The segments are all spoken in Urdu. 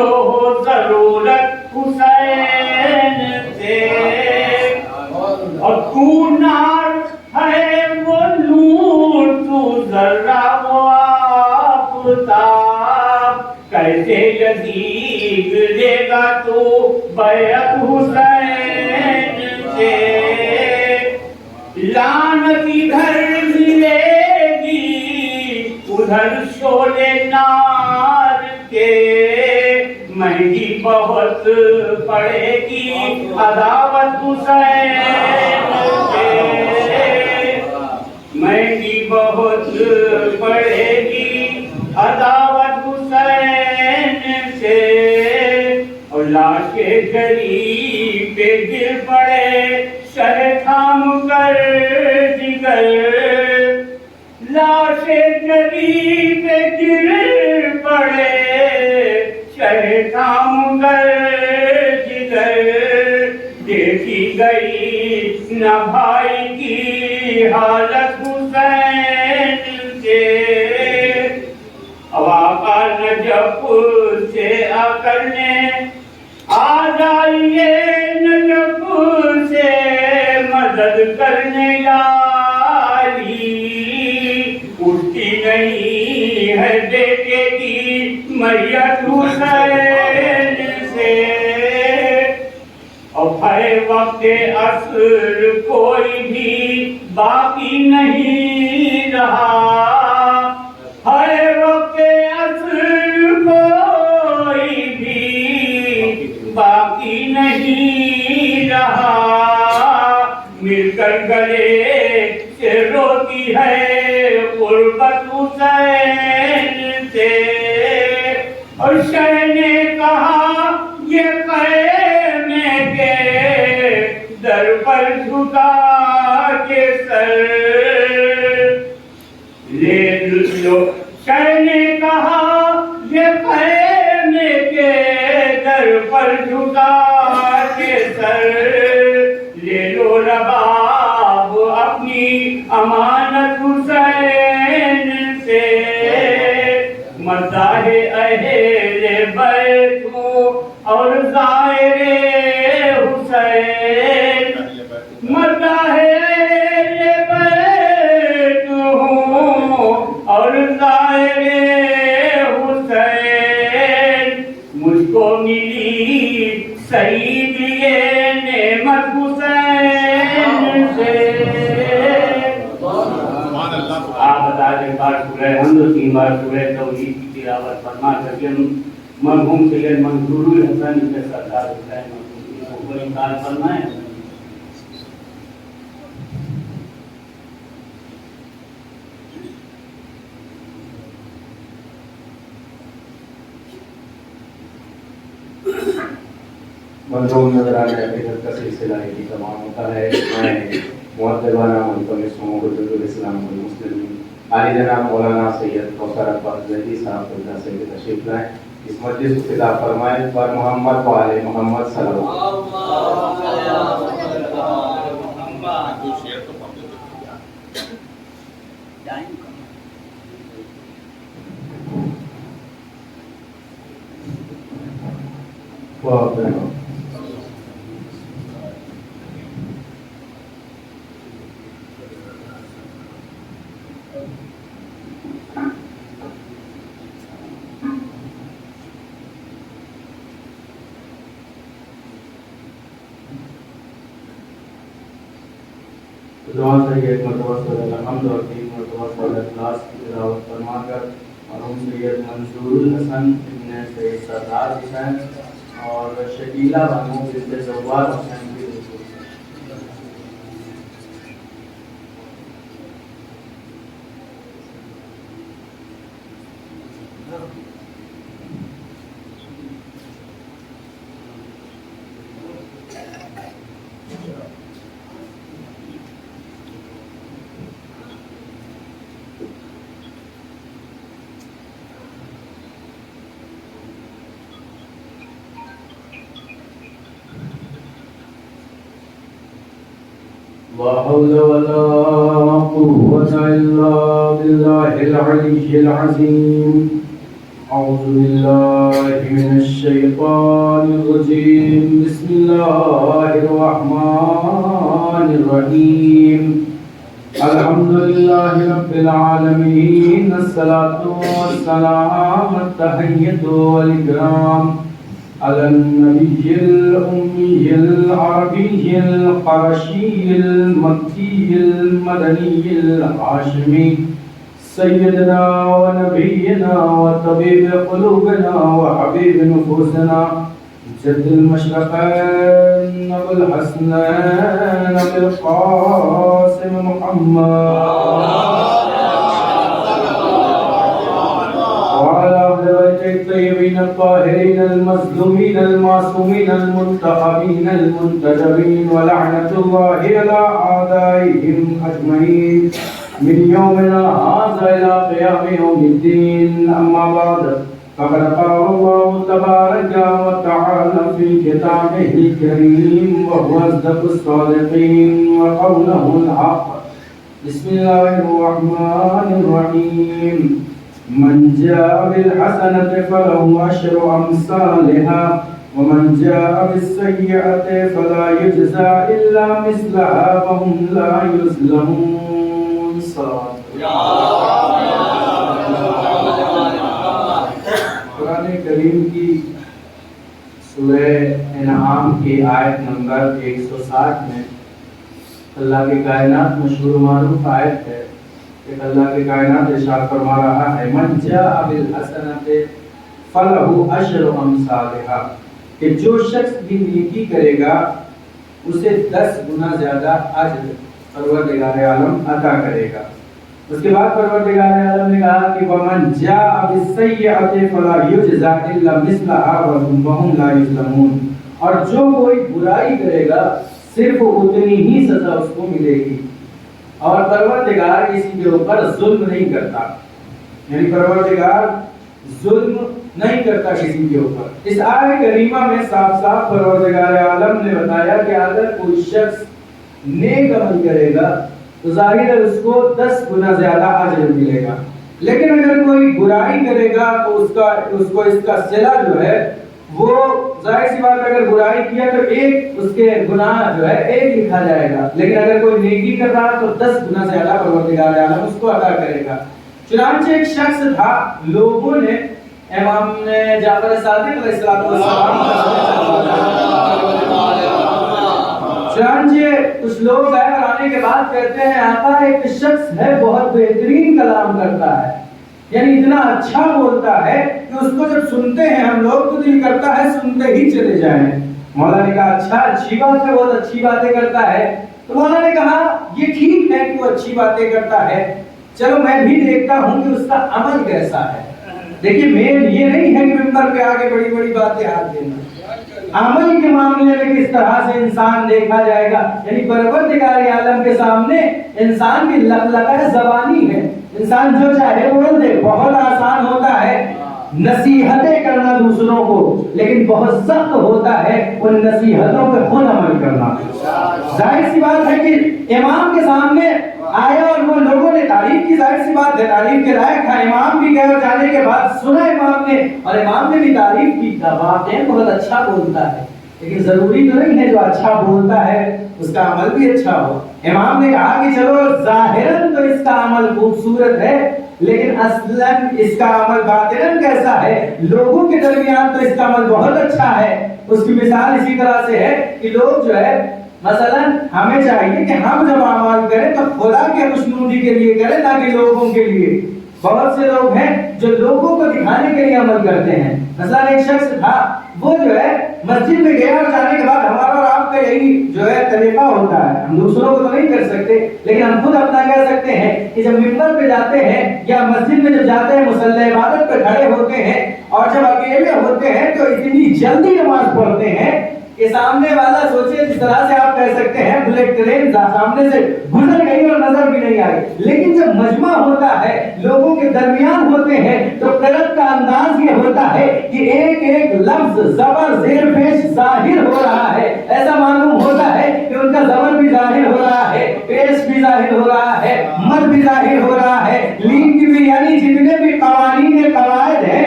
جو ہو ضرورت حسین سے، اور تو نار ہے وہ نور، تو ذرہ وہ آفتاب، کیسے یزید لے گا تو بیعت حسین سے؟ لعنت ادھر ملے گی ادھر شعلے نار کے، مہنگی بہت پڑے گی عداوت حسین سے، مہنگی بہت پڑے گی عداوت حسین سے، اور لاشیں غریب پہ گر پڑے شہ تھام کر جگر، لاشیں غریب پہ گر پڑے شہ تھام کر جگر، دیکھی گئی نہ بھائی کی حالت حسین سے، آقا نجف سے آ کرنے آ جائیے، نجف سے مدد کرنے لالی، اٹھتی نہیں ہے بیٹے کی میت حسین سے، اور ہے وقت عصر کوئی بھی باقی نہیں رہا، ہے وقت عصر کوئی بھی باقی نہیں رہا، مل کر گلے سے روتی ہے غربت حسین سے، اور شہ نے کہا یہ خیمے کے در پر جھکا کے سر لے لو، شہ نے کہا یہ خیمے کے در پر جھکا کے سر، لے لو رباب اپنی امانت حسین سے، مداح اہل بیت ہوں اور زائر حسین، مداح اہل بیت ہوں اور زائر حسین، مجھ کو ملی سعید یہ نعمت حسین سے۔ آپ بتا دیں بار سورہ حمد و 3 بار سورہ توحید کی تلاوت فرما کر کے مرحوم سید منظور الحسن کے سردار حسین مرحوم کو انتقال فرمائیں۔ مرحوم نظرانہ حقیقت کا سلسلہ کی تمام ہوتا ہے۔ میں معتبرانہ ملتمسوں حجت الاسلام والمسلمین عالی جناب مولانا سید کوثر عباس زیدی صاحب خدا سے تشریف لائیں، اس مجلس کو خطاب فرمائیں پر محمد و آل محمد صلی اللہ علیہ وسلم۔ دعا سے ایک مرتبہ صلی الحمد اور 3 مرتبہ صلی اخلاص کی تلاوت فرما کر مرحوم سید منظور الحسن ابن سید سردار حسین اور شکیلہ بانو بنت زوار حسین کی لا حول ولا قوة إلا بالله العلي العظيم أعوذ بالله من الشيطان الرجيم بسم الله الرحمن الرحيم الحمد لله رب العالمين الصلاة والسلام التحية والإكرام على النبي الأمي العربي القرشي المكي المدني الهاشمي سيدنا ونبينا وطبيب قلوبنا وحبيب نفوسنا جد المشرقين أبو الحسنين أبي القاسم محمد وعلى أهل بيته الطيبين الطاهرين المظلومين المعصومين المنتخبين المنتجبين ولعنة الله على أعدائهم أجمعين من يومنا هذا إلى قيام يوم الدين. أما بعد فقد قال الله تبارك وتعالى في كتابه الكريم وهو أصدق الصادقين وقوله الحق. بسم الله الرحمن الرحيم. من جاء بالحسنة فله عشر أمثالها ومن جاء بالسيئة فلا يجزى إلا مثلها وهم لا يظلمون. قرآن کریم کی سورہ انعام کی آیت نمبر 160 میں اللہ کی کائنات مشہور معروف آیت ہے کہ اللہ کی کائنات ارشاد فرما رہا ہے من جاء بالحسنۃ فلہ عشر امثالها کہ جو شخص بھی نیکی کرے گا اسے 10 گنا زیادہ اجر پروردگار عالم عطا کرے گا. اس کے بعد پروردگار عالم نے کہا کہ ومن جاء بالسیئۃ فلا یجزا الا مثلها وهم لا یظلمون. اور جو کوئی برائی کرے گا صرف اتنی ہی سزا اس کو ملے گی اور پروردگار کسی کے اوپر ظلم نہیں کرتا. یعنی پروردگار ظلم نہیں کرتا کسی کے اوپر. اس آیت کریمہ میں صاف صاف پروردگار عالم نے بتایا کہ اگر کوئی شخص نیک عمل کرے گا تو ظاہر ہے اس کو 10 گنا زیادہ اجر ملے گا. لیکن اگر کوئی برائی کرے گا تو اس کو اس کا صلہ جو ہے وہ ظاہر سی بات اگر برائی کیا تو ایک اس کے گناہ جو ہے ایک لکھا جائے گا. لیکن اگر کوئی نیکی کر رہا تو 10 گنا زیادہ پروردگار عالم اس کو عطا کرے گا. چنانچہ ایک شخص تھا, لوگوں نے امام جعفر صادق علیہ السلام چنانچہ کچھ لوگ آئے اور آنے کے بعد کہتے ہیں آقا ایک شخص ہے بہت بہترین کلام کرتا ہے, یعنی اتنا اچھا بولتا ہے کہ اس کو جب سنتے ہیں ہم لوگ تو دل کرتا ہے سنتے ہی چلے جائیں. مولا نے کہا اچھا اچھی بات ہے, بہت اچھی باتیں کرتا ہے. تو مولا نے کہا یہ ٹھیک ہے کہ وہ اچھی باتیں کرتا ہے, چلو میں بھی دیکھتا ہوں کہ اس کا عمل کیسا ہے. دیکھیے مین یہ نہیں ہے کہ ممبر پہ آگے بڑی بڑی باتیں ہاتھ دینا, عمل کے معاملے میں کس طرح سے انسان دیکھا جائے گا. یعنی پروردگار عالم کے سامنے انسان کی لقلقہ زبانی ہے, انسان جو چاہے بول دے. بہت آسان ہوتا ہے نصیحتیں کرنا دوسروں کو, لیکن بہت سخت ہوتا ہے ان نصیحتوں پہ خود عمل کرنا. ظاہر سی بات ہے کہ امام کے سامنے آیا اور وہ لوگوں نے تعریف کی, ظاہر سی بات ہے تعریف کے لائق تھا. امام بھی گئے اور جانے کے بعد سنا امام نے, اور امام نے بھی تعریف کی, واقعی بہت اچھا بولتا ہے. لیکن ضروری تو نہیں ہے جو اچھا بولتا ہے اس کا عمل بھی اچھا ہو. امام نے کہا کہ چلو ظاہراً تو اس کا عمل خوبصورت ہے, لیکن اصلاً اس کا عمل باطناً کیسا ہے, لوگوں کے درمیان تو اس کا عمل بہت اچھا ہے. اس کی مثال اسی طرح سے ہے کہ لوگ جو ہے مثلا ہمیں چاہیے کہ ہم جب اعمال کریں تو خدا کے خوشنودی کے لیے کریں, تاکہ لوگوں کے لیے. بہت سے لوگ ہیں جو لوگوں کو دکھانے کے لیے عمل کرتے ہیں. مثلا ایک شخص تھا, وہ جو ہے مسجد میں گیا اور جانے کے بعد ہمارا اور آپ کا یہی جو ہے طریقہ ہوتا ہے, ہم دوسروں کو تو نہیں کر سکتے لیکن ہم خود اپنا کہہ سکتے ہیں کہ جب ممبر پہ جاتے ہیں یا مسجد میں جب جاتے ہیں مصلی عبادت پہ کھڑے ہوتے ہیں اور جب اکیلے ہوتے ہیں تو اتنی جلدی نماز پڑھتے ہیں کہ سامنے والا سوچے, جس طرح سے آپ کہہ سکتے ہیں بلیٹ ٹرین سامنے سے گزر گئی اور نظر بھی نہیں آئی. لیکن جب مجمع ہوتا ہے, لوگوں کے درمیان ہوتے ہیں, تو قرأت کا انداز یہ ہوتا ہے کہ ایک ایک لفظ زبر زیر پیش ظاہر ہو رہا ہے. ایسا معلوم ہوتا ہے کہ ان کا زبر بھی ظاہر ہو رہا ہے, پیش بھی ظاہر ہو رہا ہے, مد بھی ظاہر ہو رہا ہے, لین کی بھی, یعنی جتنے بھی قوانین قواعد ہیں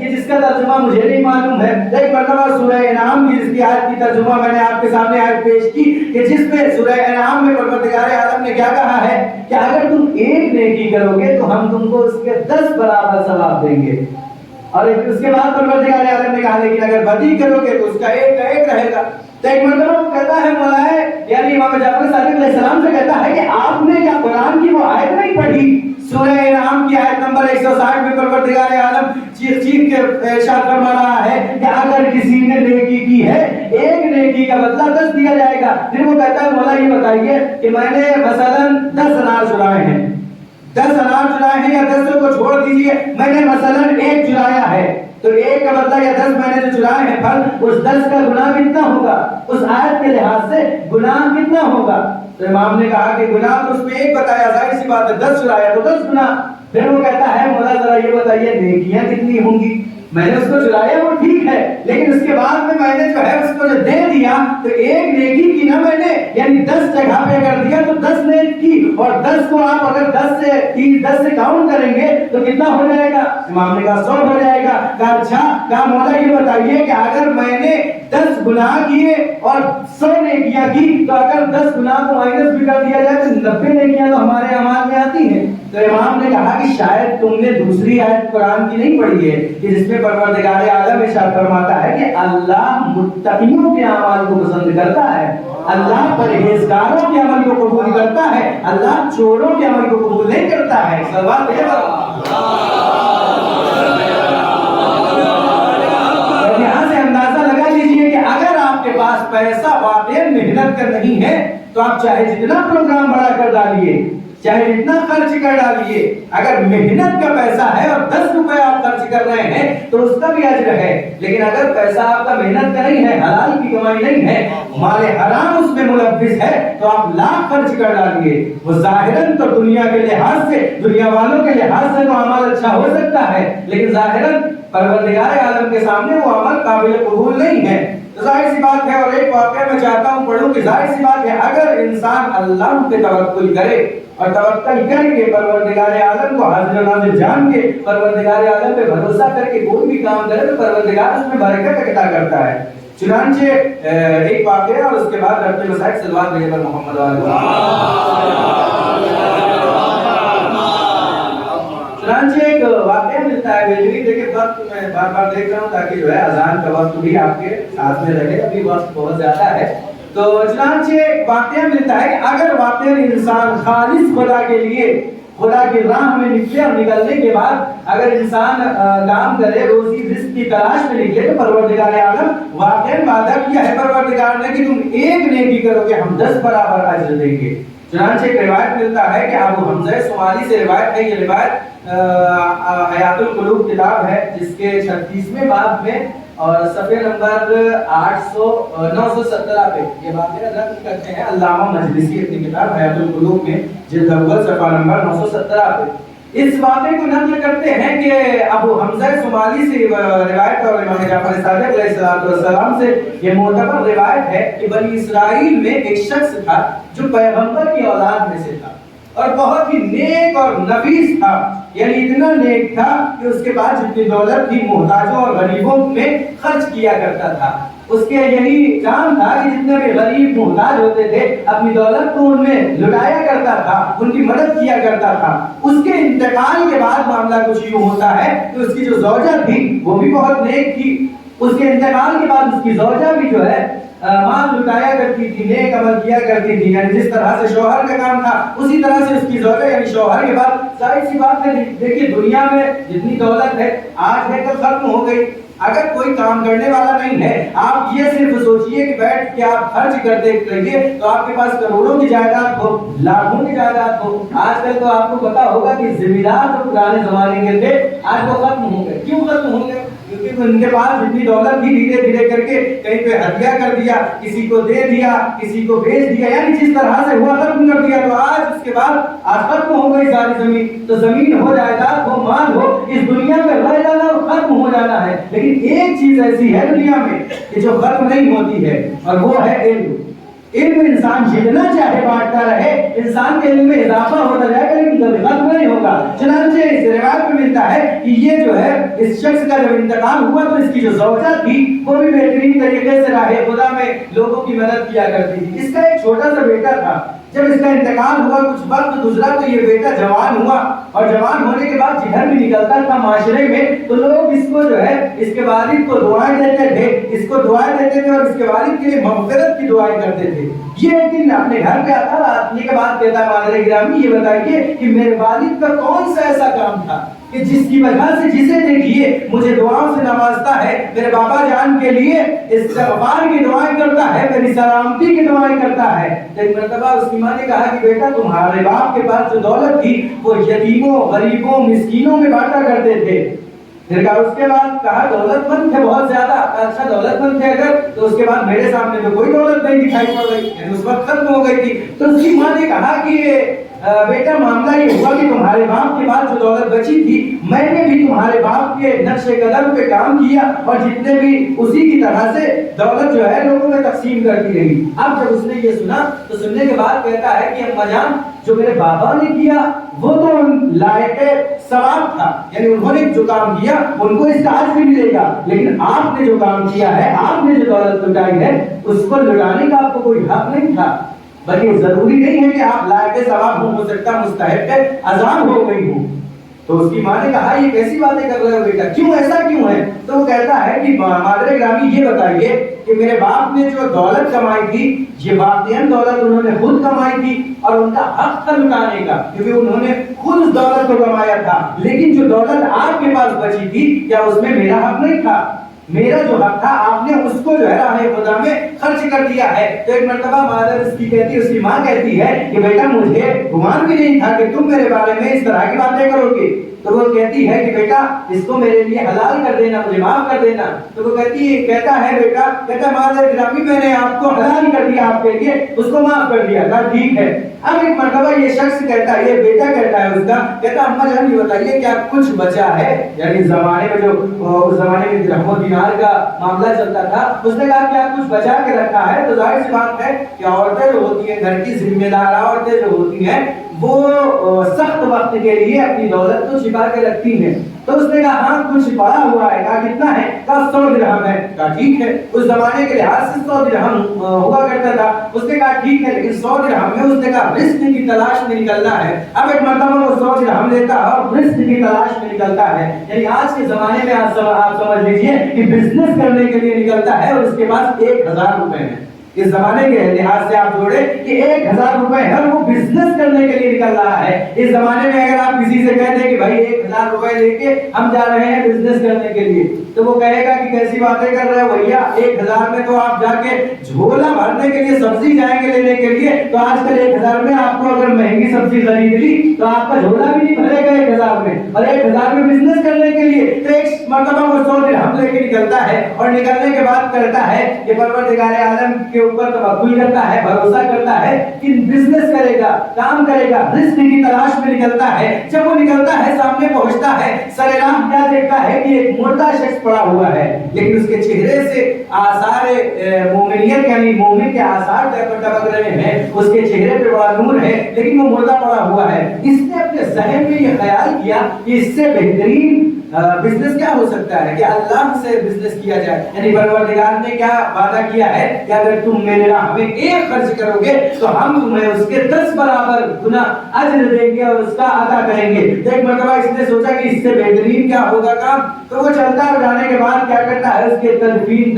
کہ جس کا ترجمہ مجھے نہیں معلوم ہے. ایک مرتبہ سورہ انعام کی جس کی آیت کی ترجمہ میں نے آپ کے سامنے آیت پیش کی کہ جس میں سورہ انعام میں پروردگار عالم نے کیا کہا ہے کہ اگر تم ایک نیکی کرو گے تو ہم تم کو اس کے 10 برابر ثواب دیں گے. اور اس کے بعد پروردگار عالم نے کہا کہ اگر بدی کرو گے تو اس کا ایک رہے گا. تو ایک مرتبہ وہ کہتا ہے مولا یعنی امام جعفر صادق علیہ السلام سے کہتا ہے کہ آپ نے کیا قرآن کی وہ آیت نہیں پڑھی سورہ انعام کی آیت نمبر 160 میں پروردگار عالم چیخ کے ارشاد فرما رہا ہے کہ اگر کسی نے نیکی کی ہے ایک نیکی کا بدلہ 10 دیا جائے گا. پھر وہ کہتا ہے مولا یہ بتائیے کہ میں نے مثلا 10 انار چرائے ہیں 10 انار چرائے ہیں یا 10 کو چھوڑ دیجئے میں نے مثلا ایک چرایا ہے تو ایک کا بدلہ یا 10 میں نے جو چرائے ہیں پھل اس 10 کا گناہ کتنا ہوگا اس آیت کے لحاظ سے گناہ کتنا ہوگا. تو امام نے کہا کہ گناہ تو اس میں ایک بتایا ظاہر سی بات ہے 10 چرایا تو 10 گناہ. پھر وہ کہتا ہے مولا ذرا یہ بتائیے نیکیاں کتنی ہوں گی. میں نے اس کو چرایا وہ ٹھیک ہے لیکن اس کے بعد میں نے جو ہے اس کو جو دے دیا تو ایک نیکی کی نا میں نے یعنی 10 جگہ پہ کر دیا تو 10 نیک کی اور 10 کو آپ اگر 10 سے کاؤنٹ کریں گے تو کتنا ہو جائے گا. امام نے کہا 100 ہو جائے گا. کہا اچھا. کہا مولا یہ بتائیے کہ اگر میں نے 10 گناہ کیے اور 100 نیکیاں کی تو اگر 10 گناہ کو مائنس بھی کر دیا جائے تو 90 نیکیاں تو ہمارے اعمال میں آتی ہیں. تو امام نے کہا کہ شاید تم نے دوسری آیت قرآن کی نہیں پڑھی ہے کہ جس میں پروردگار عالم ارشاد فرماتا ہے کہ اللہ متقیوں کے اعمال کو پسند کرتا ہے, اللہ پرہیزگاروں کے عمل کو قبول کرتا ہے, اللہ چوروں کے عمل کو قبول نہیں کرتا ہے. سوال ہے یہاں سے اندازہ لگا لیجئے کہ اگر آپ کے پاس پیسہ واقعی محنت کا نہیں ہے تو آپ چاہے جتنا پروگرام بڑا کر ڈالیے چاہے جتنا خرچ کر ڈالیے اگر محنت کا پیسہ ہے اور 10 روپے آپ خرچ کر رہے ہیں تو اس کا بھی اجر ہے. لیکن اگر پیسہ آپ کا محنت کا نہیں ہے حلال کی کمائی نہیں ہے مال حرام اس میں ملوث ہے تو آپ لاکھ خرچ کر ڈالیے وہ ظاہراً تو دنیا کے لحاظ سے دنیا والوں کے لحاظ سے تو عمل اچھا ہو سکتا ہے لیکن ظاہراً پروردگار عالم کے سامنے وہ عمل قابل قبول نہیں ہے. تو ظاہر سی بات ہے. اور ایک واقعہ میں چاہتا ہوں پڑھوں کہ ظاہر سی بات ہے اگر انسان اللہ پہ توکل کرے اور توکل کر کے پروردگار عالم کو حاضر و ناظر جان کے پروردگار عالم پہ بھروسہ کر کے کوئی بھی کام کرے تو پروردگار اس میں برکت عطا کرتا ہے. چنانچہ ایک واقعہ اور اس کے بعد رب مسائل صلوات بھیجے پر محمد چنانچہ ایک واقعہ ملتا ہے بجلی دیکھیں وقت میں بار بار دیکھ رہا ہوں تاکہ جو ہے اذان کا وقت بھی آپ کے ساتھ میں رہے. ابھی وقت بہت زیادہ ہے تو چنانچہ ایک واقعہ ملتا ہے کہ اگر واقعی انسان خالص خدا کے لیے خدا کی راہ میں نکلے اور نکلنے کے بعد اگر انسان کام کرے روزی رزق کی تلاش میں نکلے تو پروردگار عالم واقعی وعدہ کیا ہے پروردگار نے کہ تم ایک نیکی کرو گے ہم 10 برابر اجر دیں گے. چنانچہ ایک روایت ملتا ہے کہ ابو حمزہ سمالی سے روایت ہے. یہ روایت حیات القلوب کتاب ہے جس کے 36ویں باب میں اور صفحہ نمبر 917 پہ یہ واقعہ نقل کرتے ہیں علامہ مجلسی اپنی کتاب حیات القلوب میں جلد اول صفحہ نمبر 917 پہ اس واقعے کو نقل کرتے ہیں کہ ابو حمزہ سمالی سے روایت اور امام جعفر صادق علیہ السلام سے یہ معتبر روایت ہے کہ بنی اسرائیل میں ایک شخص تھا جو پیغمبر کی اولاد میں سے تھا اور بہت ہی نیک اور نفیس تھا. یعنی اتنا نیک تھا کہ اس کے پاس جتنی دولت تھی محتاجوں اور غریبوں میں خرچ کیا کرتا تھا. اس کے یہی کام تھا کہ جتنے بھی غریب محتاج ہوتے تھے اپنی دولت کو ان میں لٹایا کرتا تھا ان کی مدد کیا کرتا تھا. اس کے انتقال کے بعد معاملہ کچھ یوں ہوتا ہے کہ اس کی جو زوجہ تھی وہ بھی بہت نیک تھی. اس کے انتقال کے بعد اس کی زوجہ بھی جو ہے مال لٹایا کرتی تھی نیک عمل کیا کرتی تھی. یعنی جس طرح سے شوہر کا کام تھا اسی طرح سے اس کی زوجہ یعنی شوہر کے بعد ظاہر سی بات ہے دیکھیے دنیا میں جتنی دولت ہے آج ہے کل ختم ہو گئی. اگر کوئی کام کرنے والا نہیں ہے آپ یہ صرف سوچئے کہ بیٹھ کے آپ خرچ کرتے رہیے تو آپ کے پاس کروڑوں کی جائیداد ہو لاکھوں کی جائیداد ہو. آج کل تو آپ کو پتا ہوگا کہ زمیندار تو پرانے زمانے کے تھے آج وہ ختم ہو گئے. کیوں ختم ہو گئے؟ کیونکہ ان کے پاس جتنی دولت تھی دھیرے دھیرے کر کے کہیں پہ ہدیہ کر دیا کسی کو دے دیا کسی کو بیچ دیا یعنی جس طرح سے ہوا ختم کر دیا. تو آج اس کے بعد آج ختم ہو گئی ساری زمین. تو زمین ہو جائیداد ہو مال ہو اس دنیا میں رہ جانا اور ختم ہو جانا ہے. لیکن ایک چیز ایسی ہے دنیا میں کہ جو ختم نہیں ہوتی ہے اور وہ ہے علم. علم انسان جتنا چاہے بانٹتا رہے، انسان کے علم میں اضافہ ہوتا جائے گا لیکن کبھی ختم نہیں ہوگا۔ چنانچہ اس روایت میں ملتا ہے کہ یہ جو ہے اس شخص کا جب انتقال ہوا تو اس کی جو زوجہ تھی وہ بھی بہترین طریقے سے راہ خدا میں لوگوں کی مدد کیا کرتی تھی۔ اس کا ایک چھوٹا سا بیٹا تھا، جب اس کا انتقال ہوا کچھ وقت گزرا تو یہ بیٹا جوان ہوا، اور جوان ہونے کے بعد جدھر بھی نکلتا تھا معاشرے میں تو لوگ اس کو جو ہے اس کے والد کو دعائیں دیتے تھے، اس کو دعائیں دیتے تھے اور اس کے والد کے لیے مغفرت کی دعائیں کرتے تھے۔ یہ ایک دن اپنے گھر پہ آتا اور آنے کے بعد کہتا ہے مادر گرامی یہ بتائیے کہ میرے والد کا کون سا ایسا کام تھا کہ جس کی وجہ سے جسے دیکھیے مجھے دعاؤں سے نوازتا ہے، میرے بابا جان کے لیے استغفار کی دعائیں کرتا ہے، میری سلامتی کی دعائیں کرتا ہے۔ ایک مرتبہ اس کی ماں نے کہا کہ بیٹا تمہارے باپ کے پاس جو دولت تھی وہ یتیموں، غریبوں، مسکینوں میں بانٹا کرتے تھے۔ پھر کہا اس کے بعد کہا دولت مند تھے بہت زیادہ، اچھا دولت مند تھے اگر تو اس کے بعد میرے سامنے تو کوئی دولت نہیں دکھائی پڑ رہی، یعنی اس وقت ختم ہو گئی تھی۔ تو اس کی ماں نے کہا کہ بیٹا معاملہ یہ ہوا کہ تمہارے باپ کے بعد جو دولت بچی تھی میں نے بھی تمہارے باپ کے نقش قدم پہ کام کیا اور جتنے بھی اسی کی طرح سے دولت جو ہے لوگوں میں تقسیم کرتی رہی۔ اب جب اس نے یہ سنا تو سننے کے بعد کہتا ہے کہ اما جان جو میرے بابا نے کیا وہ تو لائق ثواب تھا، یعنی انہوں نے جو کام کیا ان کو اس کا آج بھی ملے گا، لیکن آپ نے جو کام کیا ہے، آپ نے جو دولت لٹائی ہے اس کو لٹانے کا آپ کو کوئی حق نہیں تھا، بلکہ ضروری نہیں ہے کہ آپ لائق ثواب ہو سکتا مستحق عذاب ہو گئی ہوں۔ تو اس کی ماں نے کہا یہ کیسی باتیں کر رہے ہو بیٹا، کیوں ایسا کیوں ہے؟ تو وہ کہتا ہے کہ مادر گرامی یہ بتائیے کہ میرے باپ نے جو دولت کمائی تھی یہ واقعاً دولت انہوں نے خود کمائی تھی اور ان کا حق تھا لٹانے کا، کیونکہ انہوں نے خود اس دولت کو کمایا تھا، لیکن جو دولت آپ کے پاس بچی تھی کیا اس میں میرا حق نہیں تھا؟ میرا جو حق تھا آپ نے اس کو جو ہے راہ خدا میں خرچ کر دیا ہے۔ تو ایک مرتبہ مادر اس کی ماں کہتی ہے کہ بیٹا مجھے گمان بھی نہیں تھا کہ تم میرے بارے میں اس طرح کی باتیں کرو گے۔ تو وہ کہتی ہے کہ بیٹا اس کو میرے لیے حلال کر دینا، مجھے معاف کر دینا۔ تو وہ کہتا ہے مادر گرامی میں نے آپ کو حلال کر دیا آپ کے لیے، اس کو معاف کر دیا، کہا ٹھیک ہے۔ اب ایک مرتبہ یہ شخص کہتا ہے، یہ بیٹا کہتا ہے اس کا، کہتا اما جان یہ بتائیے کیا کچھ بچا ہے؟ یعنی زمانے میں جو اس زمانے میں درہم و دینار کا معاملہ چلتا تھا، اس نے کہا کیا کچھ بچا کے رکھا ہے؟ تو ظاہر سی بات ہے کہ عورتیں جو ہوتی ہیں گھر کی ذمہ دار عورتیں جو ہوتی ہیں وہ سخت وقت کے لیے اپنی دولت کو چھپا کے رکھتی ہیں۔ تو اس نے کہا ہاں کچھ پڑا ہوا ہے، کہا کتنا ہے؟ کہا 100 درہم ہے۔ کہا ٹھیک ہے، اس زمانے کے لحاظ سے 100 درہم ہوا کرتا تھا۔ اس نے کہا ٹھیک ہے، لیکن 100 درہم میں اس نے کہا رزق کی تلاش میں نکلنا ہے۔ اب ایک مرتبہ وہ 100 درہم لیتا ہے اور رزق کی تلاش میں نکلتا ہے، یعنی آج کے زمانے میں آپ سمجھ لیجئے کہ بزنس کرنے کے لیے نکلتا ہے اور اس کے پاس 1000 روپے ہیں۔ اس زمانے کے لحاظ سے آپ جوڑے کہ 1000 روپے ہے، وہ بزنس کرنے کے لیے نکل رہا ہے۔ اس زمانے میں اگر آپ کسی سے کہہ دیں کہ بھائی 1000 روپے لے کے ہم جا رہے ہیں بزنس کرنے کے لیے، تو وہ کہے گا کہ کیسی باتیں کر رہے ہو بھیا، 1000 میں تو آپ جا کے جھولا بھرنے کے لیے سبزی جائیں گے لینے کے لیے، تو آج کل 1000 میں آپ کو اگر مہنگی سبزی خرید لی تو آپ کا جھولا بھی نہیں بھرے گا 1000 میں، اور 1000 میں بزنس کرنے کے لیے تو ایک مرتبہ وہ 100 درہم لے کے نکلتا ہے اور نکلنے کے بعد کرتا ہے کہ پروردگار عالم کے اوپر توکل کرتا ہے، بھروسہ کرتا ہے کہ بزنس کرے گا، کام کرے گا، رزق کی تلاش میں نکلتا ہے۔ جب وہ نکلتا ہے سامنے پہنچتا ہے، سر راہ کیا دیکھتا ہے کہ ایک مردہ شخص پڑا ہوا ہے، لیکن اس کے چہرے سے آثار مومنیت یعنی مومن کے آثار ٹپک رہے ہیں، اس کے چہرے پہ بڑا نور ہے، لیکن وہ مردہ پڑا ہوا ہے۔ اس نے اپنے ذہن میں یہ خیال کیا کہ اس سے بہترین بزنس کیا ہو سکتا ہے کہ اللہ سے بزنس کیا جائے، یعنی پروردگار نے کیا وعدہ کیا ہے کہ اگر تم میرے راہ میں 1 خرچ کرو گے تو ہم تمہیں اس کے 10 برابر گنا اجر دیں گے اور اس کا عطا کریں گے۔ تو ایک مرتبہ اس نے سوچا کہ اس سے بہترین کیا ہوگا کام، تو وہ چلتا ہے، جانے کے بعد کیا کرتا ہے اس کے تدفین،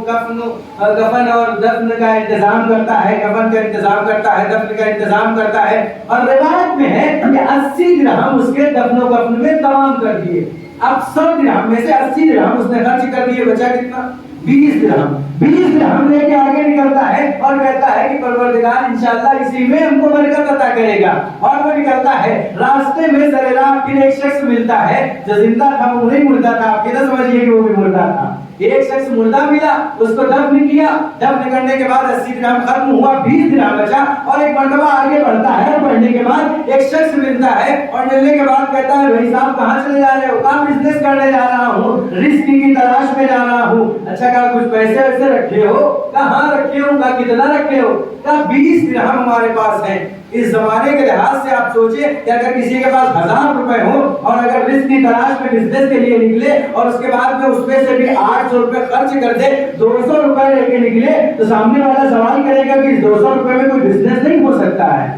کفن اور دفن کا انتظام کرتا ہے، کفن کا انتظام کرتا ہے، دفن کا انتظام کرتا ہے، اور روایت میں ہے کہ 80 درہم اس کے دفن و کفن میں تمام کر دیے۔ اب 100 درہم میں سے 80 درہم اس نے خرچ کر دیے، بچا کتنا؟ 20 درہم۔ 20 درہم لے کے آگے نکلتا ہے اور کہتا ہے کہ پروردگار انشاءاللہ اسی میں ہم کو برکت عطا کرے گا، اور وہ نکلتا ہے۔ راستے میں سر راہ پھر ایک شخص ملتا ہے جو زندہ تھا، وہ نہیں مردہ تھا، آپ کیسے سمجھیے کہ وہ بھی مردہ تھا۔ ایک شخص مردہ ملا، اس کو دفن کیا، دفن کرنے کے بعد 80 درہم ختم ہوا، 20 درہم بچا، اور ایک مرتبہ آگے بڑھتا ہے، بڑھنے کے بعد ایک شخص ملتا ہے اور ملنے کے بعد کہتا ہے بھائی صاحب کہاں چلے جا رہے ہو؟ کہاں بزنس کرنے جا رہا ہوں، رزق کی تلاش میں جا رہا ہوں. اچھا کہا کچھ پیسے ویسے رکھے ہو؟ کہا ہاں رکھے ہوں. کہا کتنا رکھے ہو؟ کہا 20 درہم ہمارے پاس ہیں. اس زمانے کے لحاظ سے آپ سوچیں کہ اگر کسی کے پاس 1000 روپے ہو اور اگر رزق کی تلاش میں بزنس کے لیے نکلے اور اس کے بعد میں اس میں سے بھی 800 روپے خرچ کر دے, 200 روپے لے کے نکلے, تو سامنے والا سوال کرے گا کہ اس 200 روپے میں کوئی بزنس نہیں ہو سکتا ہے,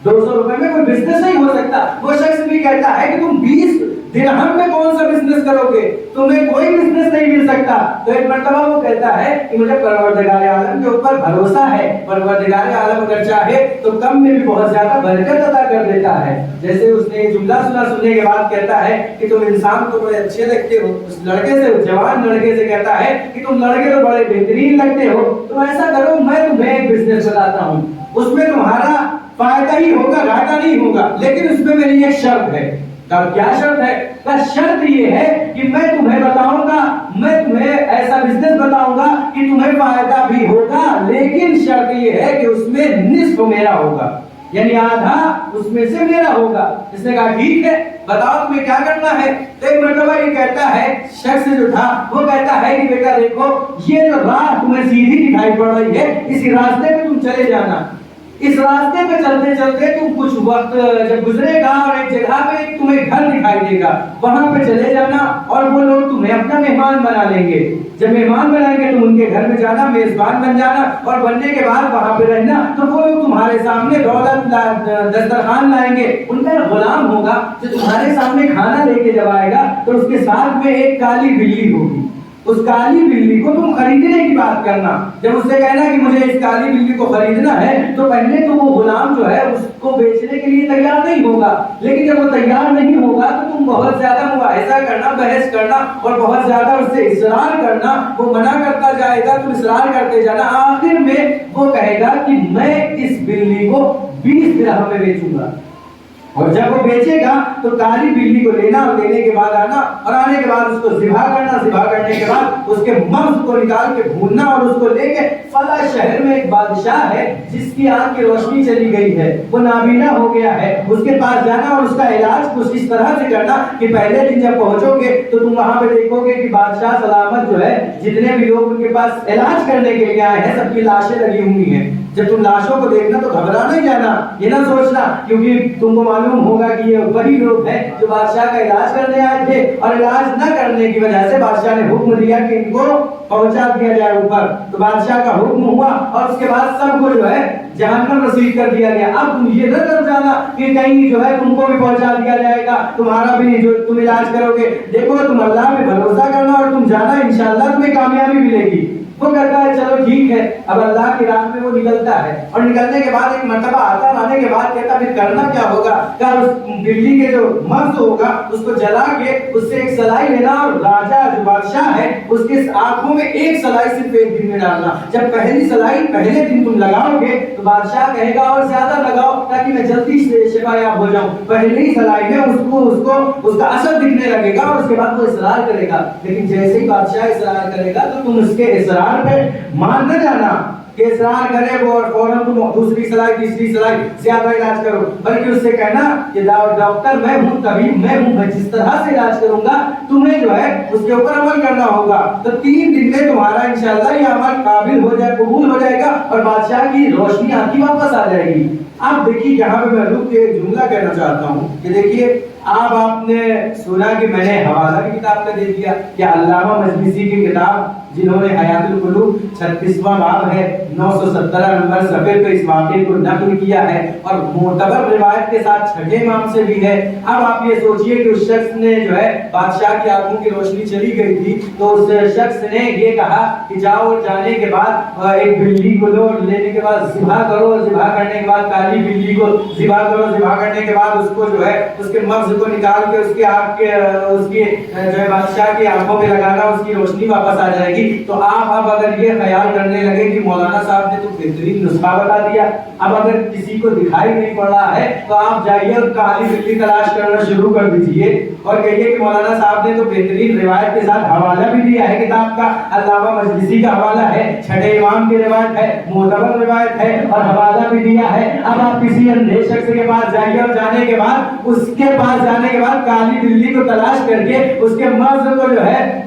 200 روپے میں کوئی بزنس نہیں ہو سکتا. وہ شخص بھی کہتا ہے کہ تم 20 درہم میں کون سا بزنس کرو گے, تمہیں کوئی بزنس نہیں مل سکتا. تو ایک مرتبہ وہ کہتا ہے کہ مجھے پروردگار عالم کے اوپر بھروسہ ہے, پروردگار عالم اگر چاہے تو کم میں بھی بہت زیادہ برکت عطا کر دیتا ہے. جیسے اس نے یہ جملہ سننے کے بعد کہتا ہے کہ تم انسان کو بڑے اچھے لگتے ہو, اس لڑکے سے, جوان لڑکے سے کہتا ہے کہ تم لڑکے تو بڑے بہترین لگتے ہو, تو ایسا کرو میں تمہیں ایک بزنس بتاتا ہوں, اس میں تمہارا فائدہ ہی ہوگا, گھاٹا نہیں ہوگا, لیکن اس میں میری ایک شرط ہے. اب کیا شرط ہے؟ شرط یہ ہے کہ میں تمہیں بتاؤں گا, میں تمہیں ایسا بزنس بتاؤں گا کہ تمہیں فائدہ بھی ہوگا, لیکن شرط یہ ہے کہ اس میں نصف میرا ہوگا, یعنی آدھا اس میں سے میرا ہوگا. اس نے کہا ٹھیک ہے, بتاؤ تمہیں کیا کرنا ہے. تو ایک مرتبہ یہ کہتا ہے, شخص جو تھا وہ کہتا ہے کہ بیٹا دیکھو یہ جو راہ تمہیں سیدھی دکھائی پڑ رہی ہے, اسی راستے پہ تم چلے جانا. اس راستے پہ چلتے چلتے تم کچھ وقت جب گزرے گا اور ایک جگہ پہ تمہیں گھر دکھائی دے گا, وہاں پہ چلے جانا اور وہ لوگ تمہیں اپنا مہمان بنا لیں گے. جب مہمان بنائیں گے تم ان کے گھر میں جانا, میزبان بن جانا, اور بننے کے بعد وہاں پہ رہنا. تو وہ لوگ تمہارے سامنے دولت دسترخوان لائیں گے, ان کا غلام ہوگا جو تمہارے سامنے کھانا لے کے جب آئے گا تو اس کے ساتھ میں ایک کالی بلی ہوگی. اس کالی بلی کو تم خریدنے کی بات کرنا. جب اس سے کہنا کہ مجھے اس کالی بلی کو خریدنا ہے, تو پہلے تو وہ غلام جو ہے اس کو بیچنے کے لیے تیار نہیں ہوگا, لیکن جب وہ تیار نہیں ہوگا تو تم بہت زیادہ مباحثہ کرنا, بحث کرنا اور بہت زیادہ اس سے اصرار کرنا. وہ منع کرتا جائے گا, تم اصرار کرتے جانا. آخر میں وہ کہے گا کہ میں اس بلی کو 20 درہم میں بیچوں گا. اور جب وہ بیچے گا تو کالی بلی کو لینا اور لینے کے بعد آنا, اور آنے کے بعد اس کو ذبح کرنا, ذبح کرنے کے بعد اس کے مغز کو نکال کے بھوننا اور اس کو لے کے فلاں شہر میں ایک بادشاہ ہے جس کی آنکھ کی روشنی چلی گئی ہے, وہ نابینا ہو گیا ہے, اس کے پاس جانا اور اس کا علاج کچھ اس طرح سے کرنا کہ پہلے دن جب پہنچو گے تو تم وہاں پہ دیکھو گے کہ بادشاہ سلامت جو ہے, جتنے بھی لوگ ان کے پاس علاج کرنے کے لیے آئے ہیں سب کی لاشیں لگی ہوئی ہیں. جب تم لاشوں کو دیکھنا تو گھبرا نہیں جانا, یہ نہ سوچنا, کیونکہ تم کو معلوم ہوگا کہ یہ وہی لوگ ہیں جو بادشاہ کا علاج کرنے آئے تھے, اور علاج نہ کرنے کی وجہ سے بادشاہ نے حکم دیا کہ ان کو پہنچا دیا جائے اوپر. تو بادشاہ کا حکم ہوا اور اس کے بعد سب کو جو ہے جہنم رسید کر دیا گیا. اب تم یہ نہ کر جانا کہ کہیں جو ہے تم کو بھی پہنچا دیا جائے گا, تمہارا بھی جو تم علاج کرو گے. دیکھو تم اللہ پہ بھروسہ کرنا اور تم جانا, انشاءاللہ تمہیں کامیابی ملے گی. وہ کہتا ہے چلو ٹھیک ہے. اب اللہ کی راہ میں وہ نکلتا ہے, اور نکلنے کے بعد ایک مرتبہ آتا ہے, آنے کے بعد کہتا پھر کرنا کیا ہوگا. کہ اس بلی کے جو مغز ہوگا اس کو جلا کے اس سے ایک سلائی لینا, اور راجا جو بادشاہ ہے اس کے آنکھوں میں ایک سلائی صرف ایک دن میں ڈالنا. جب پہلی سلائی پہلے دن تم لگاؤ گے تو بادشاہ کہے گا اور زیادہ لگاؤ تاکہ میں جلدی سے شفا یاب ہو جاؤں. پہلی سلائی میں اس کا اثر دکھنے لگے گا اور اس کے بعد وہ اصرار کرے گا. لیکن جیسے ہی بادشاہ اصرار کرے گا تو تم اس کے اصرار پہ مان نہ جانا کہ اصرار کرے وہ اور فوراً تم دوسری سلائی تیسری سلائی زیادہ علاج کرو, بلکہ اس سے کہنا کہ ڈاکٹر میں ہوں, طبیب میں ہوں, میں جس طرح سے علاج کروں گا تمہیں جو ہے اس کے اوپر عمل کرنا ہوگا. تو 3 دن میں تمہارا انشاءاللہ یہ عمل قابل ہو جائے, قبول ہو جائے گا, اور بادشاہ کی روشنی آپ کی واپس آ جائے گی. اب دیکھیے یہاں پہ میں رک کے ایک جملہ کہنا چاہتا ہوں کہ دیکھیے آپ نے سنا کہ میں نے حوالہ کی کتاب میں دے دیا کہ علامہ مجلسی کی کتاب جنہوں نے حیات القلوب 36واں باب ہے 917 نمبر صفحے پہ اس واقعے کو نقل کیا ہے, اور معتبر روایت کے ساتھ 6 امام سے بھی ہے. اب آپ یہ سوچئے کہ اس شخص نے جو ہے بادشاہ کی آنکھوں کی روشنی چلی گئی تھی, تو اس شخص نے یہ کہا کہ جاؤ, اور جانے کے بعد ایک بلی کو لو, لینے کے بعد ذبح کرو, ذبح کرنے کے بعد کالی بلی کو ذبح کرو, ذبح کرنے کے بعد اس کو جو ہے اس کے مغز کو نکال کے اس کی آنکھ کے اس کی جو ہے بادشاہ کی آنکھوں پہ لگانا, اس کی روشنی واپس آ جائے گی. تو آپ اب اگر یہ خیال کرنے لگے کہ مولانا صاحب نے تو بہترین نسخہ بتا دیا, اب اگر کسی کو دکھائی نہیں پڑ رہا ہے تو آپ جائیے اور کالی بلی تلاش کرنا شروع کر دیجئے, اور کہیے کہ مولانا صاحب نے تو بہترین روایت کے ساتھ حوالہ بھی دیا ہے کتاب کا, علامہ مجلسی کا حوالہ ہے, 6 امام کی روایت ہے, معتبر روایت ہے, اور حوالہ بھی دیا ہے. اب آپ کسی اندھے شخص کے پاس جائیے, اور جانے کے بعد اس کے پاس جانے کے بعد کالی بلی کو تلاش کر کے اس کے مغز کو جو ہے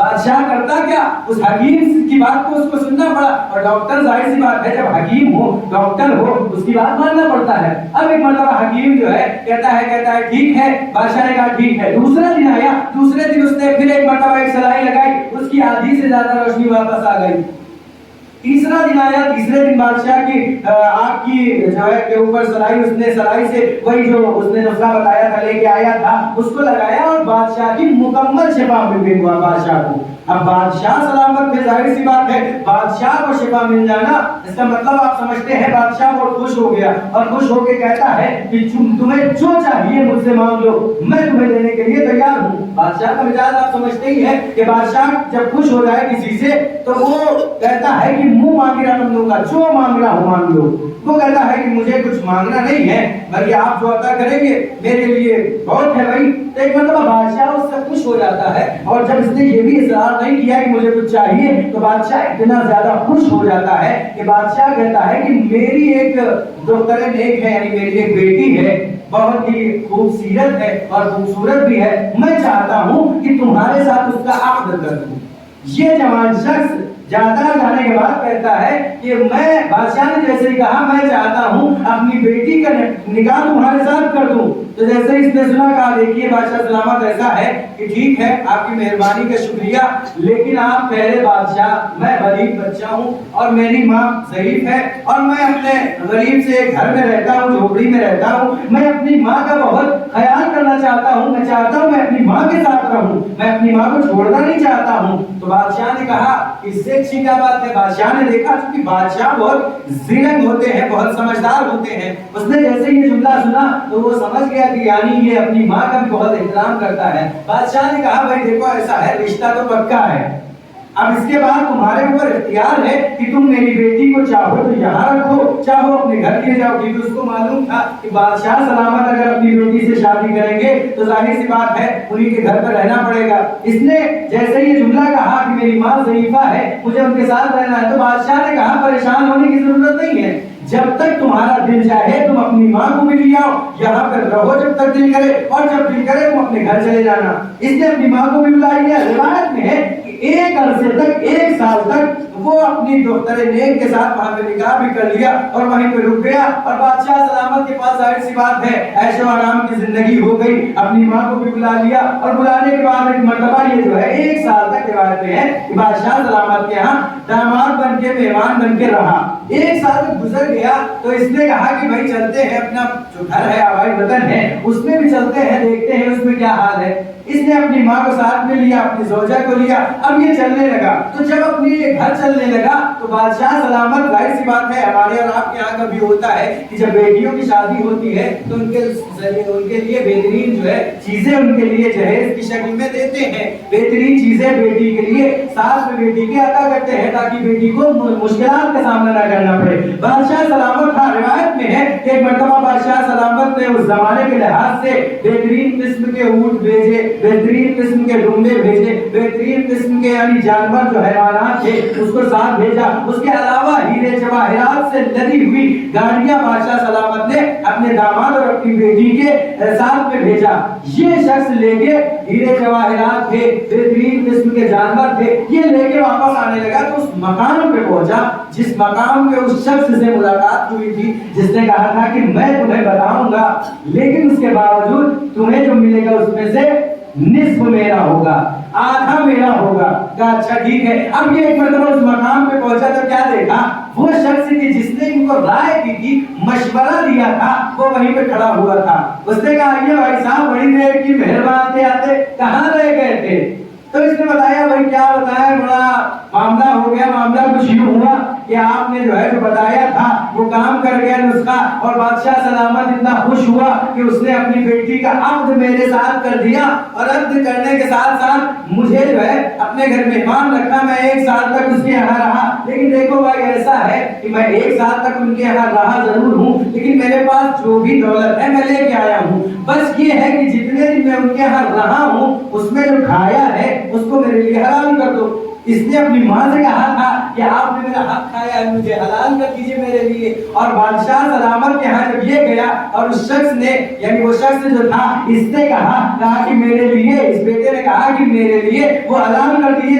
بادشاہ کرتا کیا، اس حکیم کی بات کو اس کو سننا پڑا، اور ڈاکٹر ظاہر سی بات ہے جب حکیم ہو ڈاکٹر ہو اس کی بات ماننا پڑتا ہے۔ اب ایک مرتبہ حکیم جو ہے کہتا ہے ٹھیک ہے، بادشاہ نے کہا ٹھیک ہے۔ دوسرا دن آیا، دوسرے دن اس نے پھر ایک مرتبہ ایک سلائی لگائی، اس کی آدھی سے زیادہ روشنی واپس آ گئی۔ تیسرا دن آیا، تیسرے دن بادشاہ کی آنکھ کی جو ہے کے اوپر سلائی، اس نے سلائی سے وہی جو اس نے نسخہ بتایا تھا لے کے آیا تھا اس کو لگایا، اور بادشاہ کی مکمل شفا مل گئی بادشاہ کو۔ اب بادشاہ سلامت ہے، ظاہر سی بات ہے بادشاہ کو شفا مل جانا اس کا مطلب آپ سمجھتے ہیں بادشاہ بہت خوش ہو گیا، اور خوش ہو کے کہتا ہے کہ تمہیں جو چاہیے مجھ سے مانگ لو، میں تمہیں دینے کے لیے تیار ہوں۔ بادشاہ کا مزاج آپ سمجھتے ہی ہے کہ بادشاہ جب خوش ہو جائے کسی سے تو وہ کہتا ہے کہ منہ مانگنا تم دوں گا، جو مانگنا ہو مانگ لو۔ وہ کہتا ہے کہ مجھے کچھ مانگنا نہیں ہے، بلکہ آپ جو عطا کریں گے میرے لیے بہت ہے بھائی۔ تو ایک مرتبہ بادشاہ اس سے خوش ہو جاتا ہے، اور جب اس نے یہ بھی اصرار نہیں کیا کہ مجھے کچھ چاہیے تو بادشاہ اتنا زیادہ خوش ہو جاتا ہے کہ بادشاہ کہتا ہے کہ میری ایک دختر نیک ہے، یعنی میری ایک بیٹی ہے، بہت ہی خوبصورت ہے اور خوبصورت بھی ہے، میں چاہتا ہوں کہ تمہارے ساتھ اس کا عقد کر دوں۔ یہ جوان شخص جاتا جانے کے بعد کہتا ہے کہ میں، بادشاہ نے جیسے ہی کہا میں چاہتا ہوں اپنی بیٹی کا نکاح تمہارے ساتھ کر دوں، تو جیسے اس نے سنا کہا دیکھیے بادشاہ سلامت ایسا ہے کہ ٹھیک ہے آپ کی مہربانی کا شکریہ، لیکن آپ پہلے بادشاہ، میں غریب بچہ ہوں اور میری ماں ضعیف ہے، اور میں اپنے غریب سے گھر میں رہتا ہوں، جھوپڑی میں رہتا ہوں، میں اپنی ماں کا بہت خیال کرنا چاہتا ہوں، میں چاہتا ہوں میں اپنی ماں کے ساتھ رہوں، میں اپنی ماں کو چھوڑنا نہیں چاہتا ہوں۔ تو بادشاہ نے کہا اس سے اچھی کیا بات ہے، بادشاہ نے دیکھا کہ بادشاہ بہت ذہین ہوتے ہیں، بہت سمجھدار ہوتے ہیں، اس نے جیسے یہ جملہ سنا تو وہ سمجھ گیا کہ یعنی یہ اپنی ماں کا بھی بہت احترام کرتا ہے۔ بادشاہ نے کہا بھائی دیکھو ایسا ہے رشتہ تو پکا ہے، اب اس کے بعد تمہارے اوپر اختیار ہے کہ تم میری بیٹی کو چاہو تو یہاں رکھو، چاہو اپنے گھر لے جاؤ، کیونکہ اس کو معلوم تھا کہ بادشاہ سلامت اگر اپنی بیٹی سے شادی کریں گے تو ظاہر سی بات ہے انہی کے گھر پر رہنا پڑے گا۔ اس نے جیسے یہ جملہ کہا کہ میری ماں ضعیفہ ہے مجھے ان کے ساتھ رہنا ہے، تو بادشاہ نے کہا پریشان ہونے کی ضرورت نہیں ہے، جب تک تمہارا دل چاہے تم اپنی ماں کو بھی لے آؤ، یہاں پر رہو جب تک دل کرے، اور جب دل کرے تم اپنے گھر چلے جانا۔ اس نے اپنی ماں کو بھی بلا لیا۔ روایت میں ہے کہ ایک عرصے تک، ایک سال تک وہ اپنی دختر نیک کے ساتھ وہاں پہ نکاح بھی کر لیا اور وہیں پہ رک گیا، اور بادشاہ سلامت کے پاس ظاہر سی بات ہے عیش و آرام کی زندگی ہو گئی، اپنی ماں کو بھی بلا لیا، اور بلانے کے بعد ایک مرتبہ یہ جو ہے ایک سال تک روایت میں ہے کہ بادشاہ سلامت کے ہاں داماد بن کے مہمان بن کے رہا۔ ایک سال تک گزر گیا تو اس نے کہا کہ بھائی چلتے ہیں، اپنا جو گھر ہے آبائی وطن ہے اس میں بھی چلتے ہیں، دیکھتے ہیں اس میں کیا حال ہے۔ اس نے اپنی ماں کو ساتھ میں لیا، اپنی زوجہ کو لیا، اب یہ چلنے لگا۔ تو جب اپنی گھر چلنے لگا تو بادشاہ سلامت، ظاہر سی بات ہے ہمارے اور آپ کے یہاں کا بھی ہوتا ہے کہ جب بیٹیوں کی شادی ہوتی ہے تو ان کے لیے بہترین جو ہے چیزیں ان کے لیے جہیز کی شکل میں دیتے ہیں، بہترین چیزیں بیٹی کے لیے ساتھ میں بیٹی کے عطا کرتے ہیں تاکہ بیٹی کو مشکلات کا سامنا نہ کرنا پڑے۔ بادشاہ سلامت تھا، روایت میں ہے کہ ایک مرتبہ بادشاہ سلامت نے اس زمانے کے لحاظ سے بہترین قسم کے اونٹ بھیجے، بہترین قسم کے ڈمبے بھیجے، بہترین قسم کے یعنی جانور جو حیوانات تھے اس کو ساتھ بھیجا۔ اس کے علاوہ ہیرے جواہرات سے لدی ہوئی گاڑیاں بادشاہ سلامت نے اپنے داماد اور اپنی بیٹی کے ساتھ میں بھیجا۔ یہ شخص لے کے ہیرے جواہرات تھے، بہترین قسم کے جانور تھے، یہ لے کے واپس آنے لگا تو اس مقام پہ پہنچا جس مقام پہ اس شخص سے ملاقات ہوئی تھی جس نے کہا تھا کہ میں تمہیں بتاؤں گا لیکن اس کے باوجود تمہیں جو ملے گا اس میں سے نصف میرا ہوگا، آدھا میرا ہوگا۔ کہا اچھا ٹھیک ہے۔ اب یہ ایک مرتبہ اس مقام پہ پہنچا تو کیا دیکھا، وہ شخص کہ جس نے ان کو رائے دی تھی، مشورہ دیا تھا، وہ وہیں پہ کھڑا ہوا تھا۔ اس نے کہا یہ بھائی صاحب بڑی دیر کی مہربان تھے، آتے کہاں رہ گئے تھے؟ تو اس نے بتایا بھائی کیا بتایا، بڑا معاملہ ہو گیا، معاملہ کچھ یوں ہوا کہ آپ نے جو ہے جو بتایا تھا وہ کام کر گیا نسخہ، اور بادشاہ سلامت اتنا خوش ہوا کہ اس نے اپنی بیٹی کا عقد میرے ساتھ کر دیا، اور عقد کرنے کے ساتھ ساتھ مجھے جو ہے اپنے گھر مہمان رکھا، میں ایک سال تک اس کے یہاں رہا۔ لیکن دیکھو بھائی ایسا ہے کہ میں ایک سال تک ان کے یہاں رہا ضرور ہوں لیکن میرے پاس جو بھی دولت ہے میں لے کے آیا ہوں، بس یہ ہے کہ جتنے دن میں ان کے یہاں رہا ہوں اس میں جو کھایا ہے اس کو میرے لیے حلال کر دو۔ اس نے اپنی ماں سے کہا تھا کہ آپ نے میرا حق کھایا ہے، مجھے حلال کر دیجئے میرے لیے۔ اور بادشاہ سلامت کے ہاں جب یہ گیا اور اس شخص نے یعنی وہ شخص جو تھا اس نے کہا کہ میرے لیے، اس بیٹے نے کہا کہ میرے لیے وہ حلال کر دیجئے